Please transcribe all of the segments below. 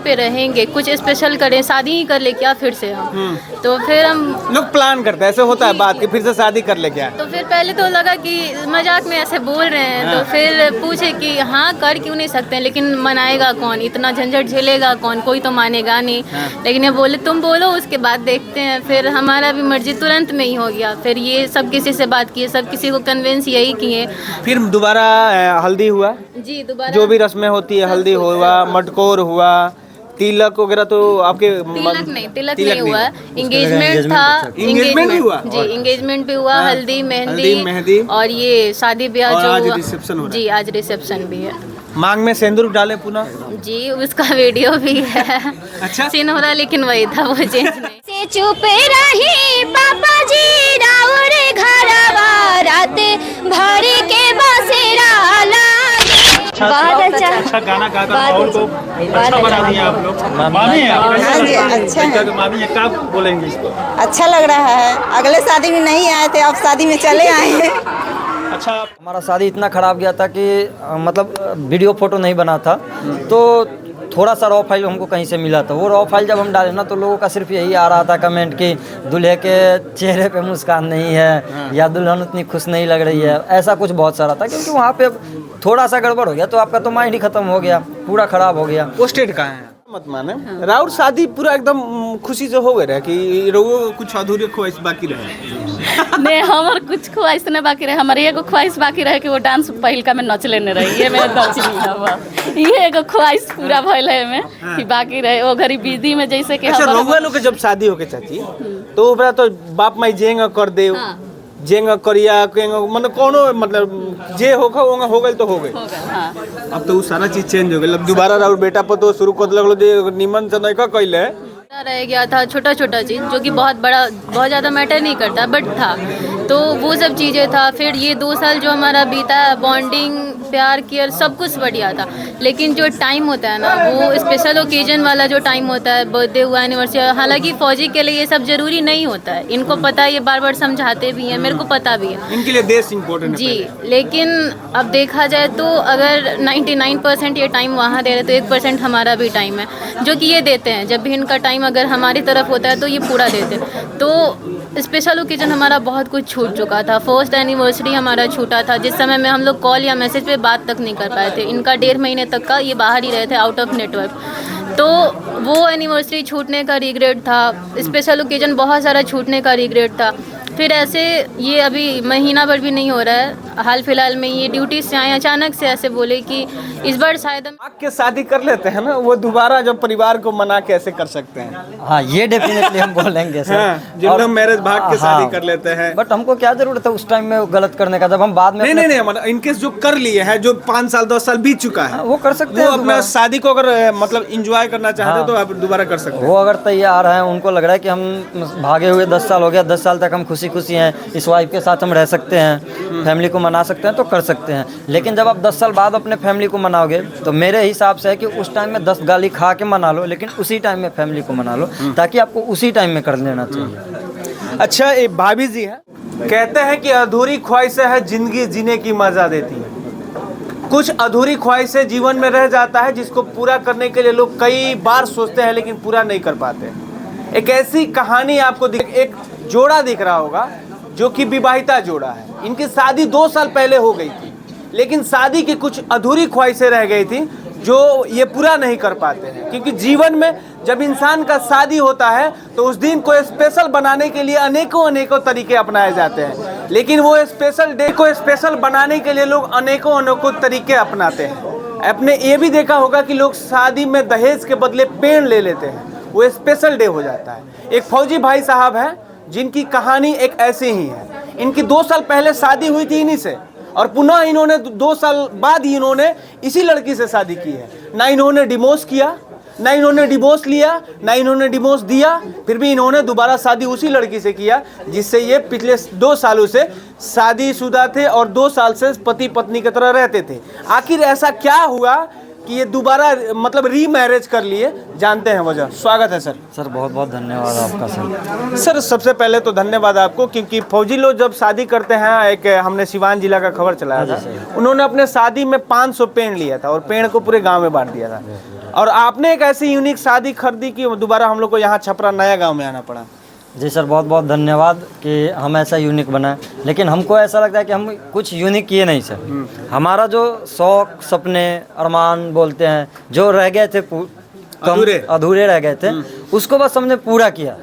पे रहेंगे, कुछ स्पेशल करें, शादी ही कर ले क्या फिर से हम। तो फिर हम लोग प्लान करते हैं, ऐसे होता है बात कि फिर से शादी कर ले क्या। तो फिर पहले तो लगा कि मजाक में ऐसे बोल रहे हैं, तो फिर पूछे कि हाँ कर क्यों नहीं सकते हैं, लेकिन मनाएगा कौन, इतना झंझट झेलेगा कौन, कोई तो मानेगा नहीं। लेकिन ये बोले तुम बोलो उसके बाद देखते हैं। फिर हमारा भी मर्जी तुरंत में ही हो गया। फिर ये सब किसी से बात किए, सब किसी को कन्विंस यही किए। फिर दोबारा हल्दी हुआ, जी दोबारा जो भी रस्में होती है, हल्दी हुआ, मटकोर हुआ, तिलक वगैरह तो आपके तिलक नहीं हुआ, एंगेजमेंट था। एंगेजमेंट भी हुआ जी, एंगेजमेंट भी हुआ, हल्दी मेहंदी और ये शादी ब्याह जो आज हुआ रिसेप्शन हो रहा जी, आज रिसेप्शन भी है। मांग में सिंदूर डाले पुनः जी, उसका वीडियो भी है। अच्छा सिनोरा लेकिन वही था, वो चेंज नहीं। से चुप रही पापा जी राउर घरवा रात भर के बसेरा बहुत अच्छा गाना गाकर माहौल को अच्छा बना दिया आप लोग। मानी है आप? हाँ जी, अच्छा है। मानी है, क्या बोलेंगे इसको? अच्छा लग रहा है। अगले शादी में नहीं आए थे, अब शादी में चले आए हैं। अच्छा, हमारा शादी इतना ख़राब गया था कि मतलब वीडियो फोटो नहीं बना था, तो थोड़ा सा रॉ फाइल हमको कहीं से मिला था। वो रॉ फाइल जब हम डाले ना, तो लोगों का सिर्फ यही आ रहा था कमेंट कि दूल्हे के चेहरे पे मुस्कान नहीं है या दुल्हन उतनी खुश नहीं लग रही है, ऐसा कुछ बहुत सारा था। क्योंकि वहाँ पे थोड़ा सा गड़बड़ हो गया तो आपका तो माइंड ही खत्म हो गया, पूरा ख़राब हो गया। वो स्टेट कहाँ है मत माने। राउर शादी पूरा एकदम खुशी से हो गए रहे कि रोगो कुछ अधूरे ख्वाहिश बाकी रहे। नहीं, हमार कुछ ख्वाहिश नहीं बाकी रहे। हमारे एगो ख्वाहिश बाकी रहे कि वो डांस पहिलका में नच लेने रही, ये मेरे गलती नहीं हुआ। ये एगो ख्वाहिश पूरा भइल है में कि बाकी रहे वो घरी विधि में जैसे कि अच्छा, रउआ लोग के जब शादी होके चाची, तो ओकरा तो बाप माई जेंगा कर दे, जेंगा करिया मतलब कोनो मतलब जे होगा हो गई तो हो गई। अब तो वो सारा चीज चेंज हो गई। अब दोबारा राउर बेटा पर तो शुरू कर लगलो जे निमन से नहीं का कइले रह गया था छोटा छोटा चीज़, जो कि बहुत बड़ा, बहुत ज़्यादा मैटर नहीं करता, बट था। तो वो सब चीज़ें था। फिर ये 2 साल जो हमारा बीता, बॉन्डिंग, प्यार, केयर, सब कुछ बढ़िया था। लेकिन जो टाइम होता है ना, वो स्पेशल ओकेजन वाला जो टाइम होता है, बर्थडे हुआ, एनिवर्सरी, हालांकि फौजी के लिए ये सब जरूरी नहीं होता है, इनको पता है, ये बार बार समझाते भी हैं, मेरे को पता भी है, इनके लिए देश इम्पोर्टेंट जी। लेकिन अब देखा जाए तो अगर 99% ये टाइम वहाँ दे रहे तो 1% हमारा भी टाइम है, जो कि ये देते हैं। जब भी इनका टाइम अगर हमारी तरफ होता है तो ये पूरा देते हैं। तो स्पेशल ओकेजन हमारा बहुत कुछ छूट चुका था। फर्स्ट एनिवर्सरी हमारा छूटा था, जिस समय में हम लोग कॉल या मैसेज पे बात तक नहीं कर पाए थे। इनका 1.5 महीने तक का ये बाहर ही रहे थे, आउट ऑफ नेटवर्क। तो वो एनिवर्सरी छूटने का रिग्रेट था, स्पेशल ओकेजन बहुत सारा छूटने का रिग्रेट था। फिर ऐसे ये अभी महीना भर भी नहीं हो रहा है, हाल फिलहाल में ये ड्यूटी से आए, अचानक से ऐसे बोले कि इस बार शायद हम के शादी कर लेते हैं ना, वो दोबारा जब परिवार को मना के ऐसे कर सकते हैं। हाँ, ये डेफिनेटली हम बोलेंगे सर। जो लोग मैरिज भाग के शादी कर लेते हैं, बट हमको क्या जरूरत है उस टाइम में गलत करने का, जब हम बाद में नहीं हमारा इनकेस जो कर लिए हैं, जो 5 साल 10 साल बीत चुका है, वो कर सकते हैं। अपना शादी को अगर मतलब इंजॉय करना चाहते हैं तो आप दोबारा कर सकते हैं। वो अगर तैयार हैं, उनको लग रहा है कि हम भागे हुए 10 साल हो गया, 10 साल तक हम खुशी खुशी हैं, इस वाइफ के साथ हम रह सकते हैं, फैमिली को मना सकते हैं, तो कर सकते हैं। लेकिन जब आप 10 साल बाद अपने फैमिली को मनाओगे, तो मेरे हिसाब से है कि उस टाइम में 10 गाली खा के मना लो, लेकिन उसी टाइम में फैमिली को मना लो, ताकि आपको उसी टाइम में कर लेना चाहिए। अच्छा, एक भाभी जी है, कहते हैं कि अधूरी ख्वाहिशें है जिंदगी जीने की मजा देती है। कुछ अधूरी ख्वाहिशें जीवन में रह जाता है, जिसको पूरा करने के लिए लोग कई बार सोचते हैं लेकिन पूरा नहीं कर पाते। एक ऐसी कहानी आपको एक जोड़ा दिख रहा होगा, जो कि विवाहिता जोड़ा है। इनकी शादी 2 साल पहले हो गई थी, लेकिन शादी की कुछ अधूरी ख्वाहिशें रह गई थी, जो ये पूरा नहीं कर पाते हैं। क्योंकि जीवन में जब इंसान का शादी होता है, तो उस दिन को स्पेशल बनाने के लिए अनेकों तरीके अपनाए जाते हैं, लेकिन वो स्पेशल डे को स्पेशल बनाने के लिए लोग अनेकों तरीके अपनाते हैं। आपने ये भी देखा होगा कि लोग शादी में दहेज के बदले पेड़ ले लेते हैं, वो स्पेशल डे हो जाता है। एक फौजी भाई साहब हैं, जिनकी कहानी एक ऐसी ही है। इनकी 2 साल पहले शादी हुई थी इन्हीं से, और पुनः इन्होंने 2 साल बाद ही इन्होंने इसी लड़की से शादी की है। ना इन्होंने डिवोर्स किया, ना इन्होंने डिवोर्स लिया, ना इन्होंने डिवोर्स दिया, फिर भी इन्होंने दोबारा शादी उसी लड़की से किया, जिससे ये पिछले 2 सालों से शादीशुदा थे और 2 साल से पति पत्नी की तरह रहते थे। आखिर ऐसा क्या हुआ कि ये दोबारा मतलब रीमैरिज कर लिए? जानते हैं वजह। स्वागत है सर। सर बहुत बहुत धन्यवाद आपका सर। सर सबसे पहले तो धन्यवाद आपको, क्योंकि फौजी लोग जब शादी करते हैं, एक हमने सिवान जिला का खबर चलाया था, उन्होंने अपने शादी में 500 पेड़ लिया था और पेड़ को पूरे गांव में बांट दिया था। और आपने एक ऐसी यूनिक शादी कर दी कि दोबारा हम लोग को यहाँ छपरा नया गांव में आना पड़ा। जी सर, बहुत बहुत धन्यवाद कि हम ऐसा यूनिक बनाए, लेकिन हमको ऐसा लगता है कि हम कुछ यूनिक किए नहीं सर। हमारा जो शौक, सपने, अरमान बोलते हैं, जो रह गए थे अधूरे रह गए थे, उसको बस हमने पूरा किया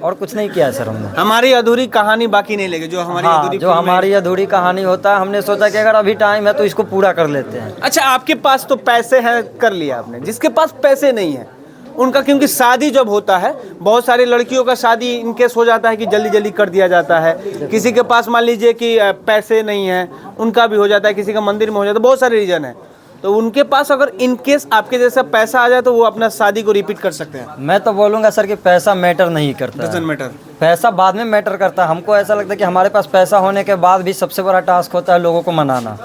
और कुछ नहीं किया है सर हमने। हमारी अधूरी कहानी बाकी नहीं लगी, जो हमारी अधूरी जो हमारी अधूरी कहानी होता है, हमने सोचा कि अगर अभी टाइम है तो इसको पूरा कर लेते हैं। अच्छा, आपके पास तो पैसे हैं, कर लिया आपने। जिसके पास पैसे नहीं है उनका, क्योंकि शादी जब होता है, बहुत सारी लड़कियों का शादी इनकेस हो जाता है कि जल्दी जल्दी कर दिया जाता है। किसी के पास मान लीजिए कि पैसे नहीं है, उनका भी हो जाता है। किसी का मंदिर में हो जाता है, बहुत सारे रीजन है। तो उनके पास अगर इनकेस आपके जैसा पैसा आ जाए तो वो अपना शादी को रिपीट कर सकते हैं। मैं तो बोलूँगा सर कि पैसा मैटर नहीं करता है। मैटर, पैसा बाद में मैटर करता है। हमको ऐसा लगता है कि हमारे पास पैसा होने के बाद भी सबसे बड़ा टास्क होता है लोगों को मनाना।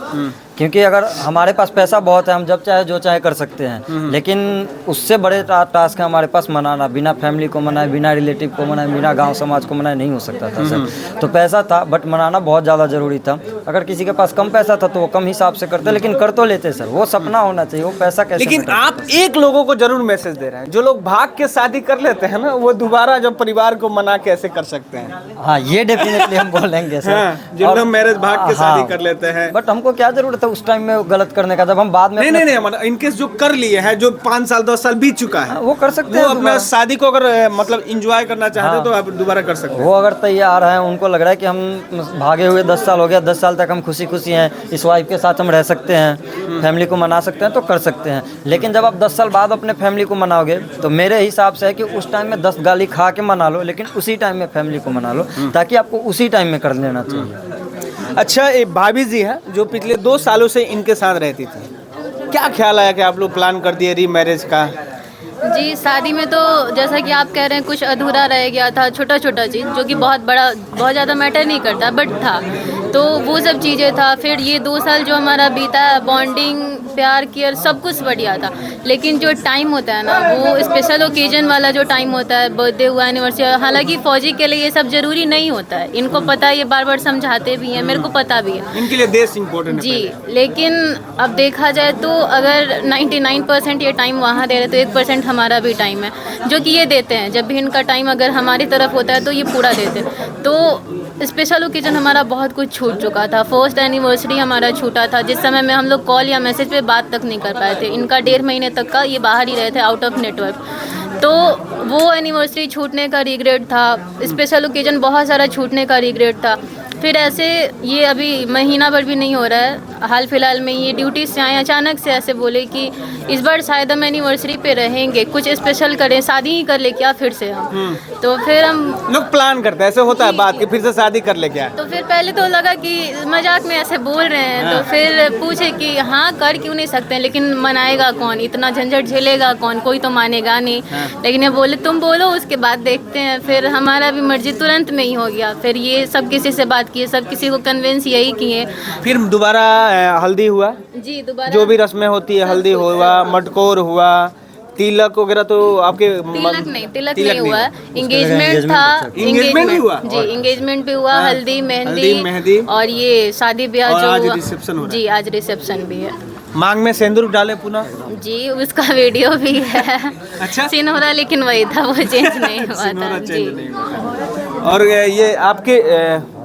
क्योंकि अगर हमारे पास पैसा बहुत है, हम जब चाहे जो चाहे कर सकते हैं, लेकिन उससे बड़े टास्क है हमारे पास मनाना। बिना फैमिली को मनाए, बिना रिलेटिव को मनाए, बिना गांव समाज को मनाए नहीं हो सकता था सर। तो पैसा था, बट मनाना बहुत ज़्यादा ज़रूरी था। अगर किसी के पास कम पैसा था तो वो कम हिसाब से करते, लेकिन कर तो लेते सर। वो सपना होना चाहिए, वो पैसा कैसे। लेकिन आप एक लोगों को जरूर मैसेज दे रहे हैं, जो लोग भाग के शादी कर लेते हैं ना, वो दोबारा जब परिवार को मना कैसे कर सकते हैं। हाँ, ये डेफिनेटली हम बोलेंगे सर। हाँ, जो लोग मैरिज भाग के शादी कर लेते हैं। बट हमको क्या जरूरत है उस टाइम में गलत करने का, जब हम बाद में नहीं, हमारा इनकेस जो कर लिए हैं, जो 5 साल 10 साल बीत चुका है, वो कर सकते हैं। वो अपना शादी को अगर मतलब एंजॉय करना चाहते हैं तो आप दोबारा कर सकते हैं। वो अगर तैयार हैं, उनको लग रहा है कि हम भागे हुए 10 साल हो गया, 10 साल तक हम खुशी खुशी हैं, इस वाइफ के साथ हम रह सकते हैं, फैमिली को मना सकते हैं, तो कर सकते हैं। लेकिन जब आप 10 साल बाद अपने फैमिली को मनाओगे तो मेरे हिसाब से है कि उस टाइम में 10 गाली खा के मना लो, लेकिन उसी टाइम में फैमिली को मना लो, ताकि आपको उसी टाइम में कर लेना चाहिए। अच्छा, एक भाभी जी है जो पिछले 2 सालों से इनके साथ रहती थी, क्या ख्याल आया कि आप लोग प्लान कर दिए री मैरिज का? जी, शादी में तो जैसा कि आप कह रहे हैं कुछ अधूरा रह गया था, छोटा छोटा चीज़ जो कि बहुत ज़्यादा मैटर नहीं करता, बट था। तो वो सब चीज़ें था। फिर ये 2 साल जो हमारा बीता, बॉन्डिंग, प्यार, केयर, सब कुछ बढ़िया था। लेकिन जो टाइम होता है ना, वो स्पेशल ओकेजन वाला जो टाइम होता है, बर्थडे हुआ, एनिवर्सरी, हालांकि फौजी के लिए ये सब ज़रूरी नहीं होता है, इनको पता है, ये बार बार समझाते भी हैं, मेरे को पता भी है, इनके लिए देश इम्पोर्टेंट है जी। लेकिन अब देखा जाए तो अगर 99% ये टाइम वहाँ दे रहे तो 1% हमारा भी टाइम है जो कि ये देते हैं। जब भी इनका टाइम अगर हमारी तरफ होता है तो ये पूरा देते हैं। तो स्पेशल ओकेजन हमारा बहुत कुछ छूट चुका था। फर्स्ट एनिवर्सरी हमारा छूटा था, जिस समय में हम लोग कॉल या मैसेज पे बात तक नहीं कर पाए थे। इनका 1.5 महीने तक का ये बाहर ही रहे थे, आउट ऑफ नेटवर्क। तो वो एनिवर्सरी छूटने का रिग्रेट था, स्पेशल ओकेजन बहुत सारा छूटने का रिग्रेट था। फिर ऐसे ये अभी महीना भर भी नहीं हो रहा है, हाल फिलहाल में ये ड्यूटी से आए, अचानक से ऐसे बोले कि इस बार शायद हम एनिवर्सरी पे रहेंगे, कुछ स्पेशल करें, शादी ही कर ले क्या फिर से हम। तो फिर हम लोग प्लान करते हैं, ऐसे होता है बात कि फिर से शादी कर ले क्या। तो फिर पहले तो लगा कि मजाक में ऐसे बोल रहे हैं, तो फिर पूछे कि हाँ कर क्यों नहीं सकते, लेकिन मनाएगा कौन, इतना झंझट झेलेगा कौन, कोई तो मानेगा नहीं। लेकिन ये बोले तुम बोलो, उसके बाद देखते हैं। फिर हमारा भी मर्जी तुरंत में ही हो गया। फिर ये सब किसी से बात किए, सब किसी को कन्विंस यही किए। फिर दोबारा हल्दी हुआ, जी दोबारा जो भी रस्में होती है, हल्दी हुआ, मटकोर हुआ, तिलक वगैरह तो आपके तिलक नहीं हुआ, एंगेजमेंट था। एंगेजमेंट भी हुआ जी, एंगेजमेंट भी हुआ, हल्दी, मेहंदी और ये शादी ब्याह जो आज हुआ। रिसेप्शन हो रहा है। जी, आज रिसेप्शन भी है। मांग में सिंदूर डाले पुनः? जी, उसका वीडियो भी है। अच्छा, सिनोरा लेकिन वही था, वो चेंज नहीं हुआ था जी। और ये आपके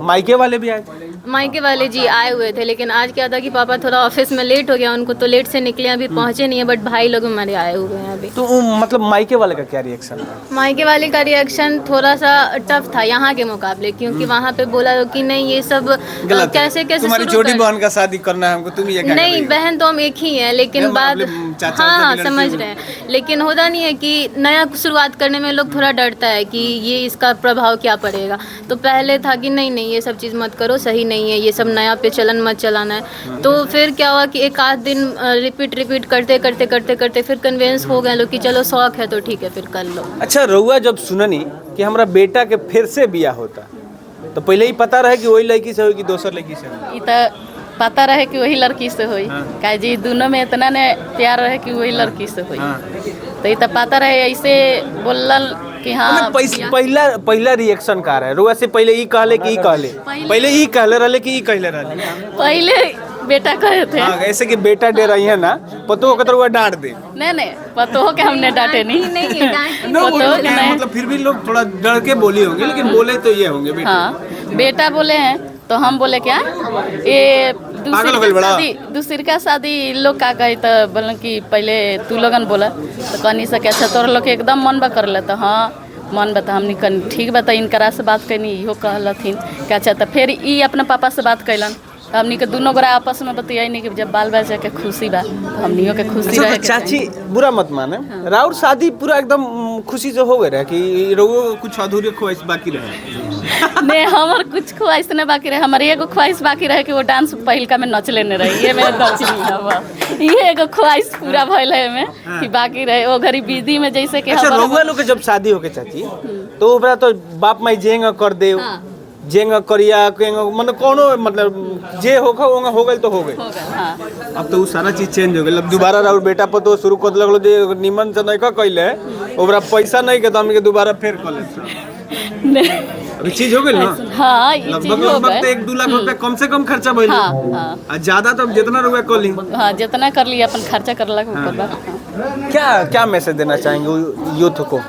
मायके वाले भी आए थे? मायके वाले जी आए हुए थे, लेकिन आज क्या था कि पापा थोड़ा ऑफिस में लेट हो गया उनको, तो लेट से निकले, अभी पहुंचे नहीं है। बट भाई लोग हमारे आए हुए हैं अभी। तो मतलब मायके वाले का क्या रिएक्शन था? मायके वाले का रिएक्शन थोड़ा सा टफ था यहाँ के मुकाबले, क्योंकि वहाँ पे बोला कि नहीं ये सब कैसे तुम्हारी छोटी बहन का शादी करना है हमको, तुम ये क्या नहीं, बहन तो हम एक ही हैं, लेकिन बात हाँ समझ रहे हैं। लेकिन होता नहीं है कि नया शुरुआत करने में लोग थोड़ा डरता है कि ये इसका प्रभाव क्या पड़ेगा। तो पहले था कि नहीं ये सब चीज़ मत करो, सही नहीं है, ये सब नया पे चलन मत चलाना है। तो फिर क्या हुआ कि एक आध दिन रिपीट करते फिर कन्विंस हो गए लोग कि चलो शौक है तो ठीक है फिर कर लो। अच्छा, रउआ जब सुननी कि हमारा बेटा के फिर से बिया होता, तो पहले ही पता रहे कि वही लड़की से होई कि दोसर लड़की से होई? पता रहे कि वही लड़की से होई। काहे जी दोनों में इतना ने प्यार रहे कि वही लड़की से होई। तो ये तो पता रहे, ऐसे बोलल कि हाँ। पहला रिएक्शन का रहे रुआ से पहले ई कहले कि ई कहले, पहले ई कहले रहले कि ई कहले रहले? पहले बेटा कहे थे। हाँ, ऐसे कि बेटा दे रही है ना, पतो को तो डांट दे। नहीं पतो के हमने डांटे नहीं। नो, पतो के नहीं। मतलब फिर भी लोग थोड़ा डर के बोली होंगे, लेकिन बोले तो ये होंगे बेटा। हाँ, बेटा बोले हैं तो हम बोले क्या ये दूसरी का शादी लोग का कही तो बोले कि पहले तू लोगन बोला तो कहनी सके अच्छा तोर लोग के एकदम मन बा कर ले तो हाँ मन बता हमनी कन ठीक बता इनकरा से बात कैनी इहो कहलथिन कि अच्छा तो फिर ई अपने पापा से बात कैलन हमनी के दोनों गोरा आपस में बतियाई नहीं कि जब बाल बच्चा के खुशी बा तो हमनियों के खुशी रहे के चाची बुरा मत माने, राउर शादी पूरा एकदम खुशी से हो गए रहे कि रोगो कुछ अधूरे ख्वाहिश बाकी रहे। नहीं हमार कुछ ख्वाहिश नहीं बाकी रहे, हमारे एगो ख्वाहिश बाकी रहे कि वो डांस पहिलका में नच लेने रही ये मेरे नच नहीं हवा ये एगो ख्वाहिश पूरा भइल है में कि बाकी रहे वो घरी विधि में जैसे कि अच्छा रउआ लोग के जब शादी हो के चाची तो ओकरा तो बाप माई जेंगा कर दे जेंगा करिया मतलब कोनो मतलब जे होगा हो गए तो हो गए। हाँ। अब तो वो सारा चीज चेंज हो गई, अब दोबारा राउर बेटा पतो शुरू कर लगलो जे निमन से नहीं का कइले ओकरा पैसा नहीं के तो हम के दोबारा फिर कर ले अभी चीज हो गई ना। हाँ ये चीज हो लगभग गए 1-2 लाख रुपए कम से कम खर्चा भइल। हाँ ज्यादा तो जितना रुपया कर ली हाँ जितना कर लिया अपन खर्चा करला के ऊपर बा। क्या मैसेज देना चाहेंगे यूथ को?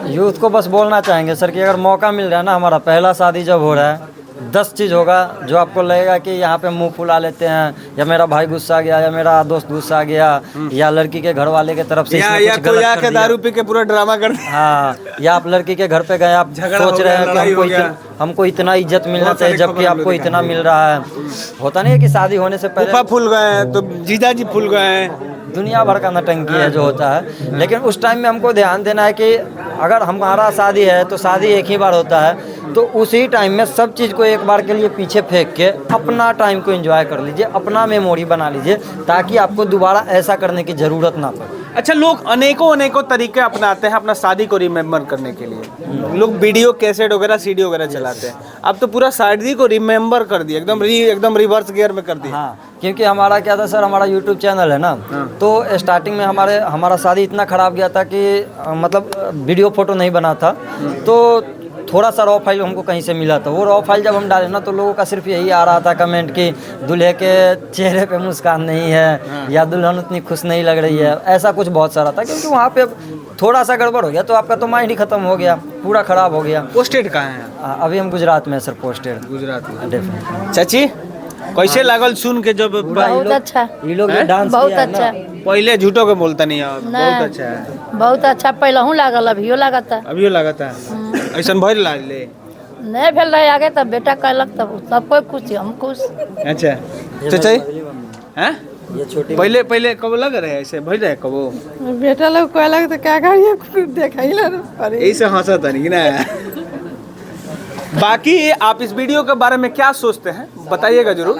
यूथ को बस बोलना चाहेंगे सर कि अगर मौका मिल रहा है ना, हमारा पहला शादी जब हो रहा है 10 चीज़ होगा जो आपको लगेगा कि यहाँ पे मुंह फुला लेते हैं या मेरा भाई गुस्सा गया या मेरा दोस्त गुस्सा गया या लड़की के घर वाले की तरफ से या कोई आके दारू पी के पूरा ड्रामा कर दिया। हाँ, या आप लड़की के घर पे गए आप सोच रहे हैं कि हमको इतना इज्जत मिलना चाहिए जबकि आपको इतना मिल रहा है। होता नहीं है कि शादी होने से पहले फूल गए तो जीजा जी फूल गए, दुनिया भर का नटंकी है जो होता है, लेकिन उस टाइम में हमको ध्यान देना है कि अगर हमारा शादी है तो शादी एक ही बार होता है, तो उसी टाइम में सब चीज़ को एक बार के लिए पीछे फेंक के अपना टाइम को एंजॉय कर लीजिए, अपना मेमोरी बना लीजिए ताकि आपको दोबारा ऐसा करने की ज़रूरत ना पड़े। अच्छा लोग अनेकों तरीके अपनाते हैं अपना शादी को रिमेम्बर करने के लिए। लोग वीडियो कैसेट वगैरह सीडी वगैरह चलाते हैं, अब तो पूरा शादी को रिमेम्बर कर दिया, एकदम रिवर्स गियर में कर दिया। हाँ, क्योंकि हमारा क्या था सर, हमारा यूट्यूब चैनल है ना, तो स्टार्टिंग में हमारा शादी इतना ख़राब गया था कि मतलब वीडियो फोटो नहीं बना था, तो थोड़ा सा रॉ फाइल हमको कहीं से मिला था। वो रॉ फाइल जब हम डाले ना तो लोगों का सिर्फ यही आ रहा था कमेंट कि दूल्हे के चेहरे पे मुस्कान नहीं है या दुल्हन उतनी खुश नहीं लग रही है, ऐसा कुछ बहुत सारा था। क्योंकि वहाँ पे थोड़ा सा गड़बड़ हो गया तो आपका तो माइंड ही खत्म हो गया, पूरा खराब हो गया। पोस्टेड कहाँ है? अभी हम गुजरात में सर पोस्टेड। गुजरात में। डेफिनेटली। चाची कैसे लागल सुन के जब बहुत अच्छा ये लोग डांस बहुत किया है ना, अच्छा पहले झूठो के बोलता नहीं है, बहुत अच्छा है, बहुत अच्छा पहलहू लागल अभियो लागत अभियो लगता है ऐसा भर ले नहीं भेल रहे आगे तब बेटा कहलक तब सब कोई खुश हम खुश। अच्छा चाचा हैं ये छोटी पहले कब लग रहे ऐसे भर रहे कबो बेटा लोग कहलक तो क्या करिए देखा ऐसे हंसा था नहीं ना। बाकी आप इस वीडियो के बारे में क्या सोचते हैं बताइएगा जरूर।